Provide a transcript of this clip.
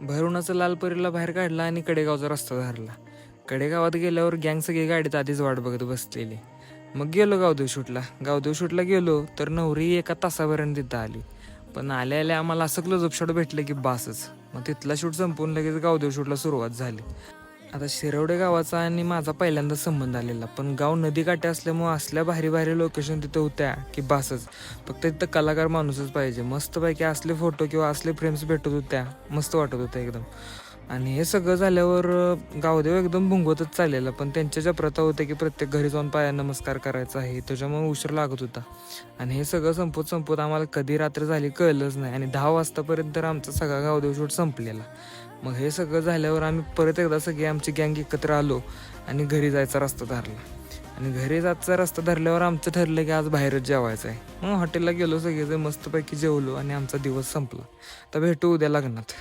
भैरवनाचं लालपरीला बाहेर काढला आणि कडेगावचा रस्ता धरला. कडेगावात गेल्यावर गँग सगळी गाडीत आधीच वाट बघत बसलेली. मग गेलो गावदेव शूटला गेलो तर नवरी एका तासापर्यंत तिथं आली. पण आल्या आल्या आम्हाला असं क्लोजअप शॉट भेटलं की बासच. मग तिथला शूट संपून लगेच गावदेव शूटला सुरुवात झाली. आता शिरवडे गावाचा आणि माझा पहिल्यांदा संबंध आलेला, पण गाव नदीकाठी असल्यामुळे असल्या भारी भारी लोकेशन तिथं होत्या की बासच. फक्त तिथं कलाकार माणूसच पाहिजे. मस्तपैकी असले फोटो किंवा असले फ्रेम्स भेटत होत्या, मस्त वाटत होत्या एकदम. आणि हे सगळं झाल्यावर गावदेव एकदम भुंगवतच चाललेला, पण त्यांच्या ज्या प्रथा होत्या की प्रत्येक घरी जाऊन पाया नमस्कार करायचा आहे, त्याच्यामुळे उशीर लागत होता. आणि हे सगळं संपत आम्हाला कधी रात्र झाली कळलंच नाही. आणि 10 वाजतापर्यंत तर आमचा सगळा गावदेव शूट संपलेला. मग हे सगळं झाल्यावर आम्ही परत एकदा सगळी आमची गँग एकत्र आलो आणि घरी जायचा रस्ता धरला. आणि घरी जायचा रस्ता धरल्यावर आमचं ठरलं की आज बाहेरच जेवायचं आहे. मग हॉटेलला गेलो, सगळेजण मस्तपैकी जेवलो आणि आमचा दिवस संपला. तर भेटू उद्या लग्नात.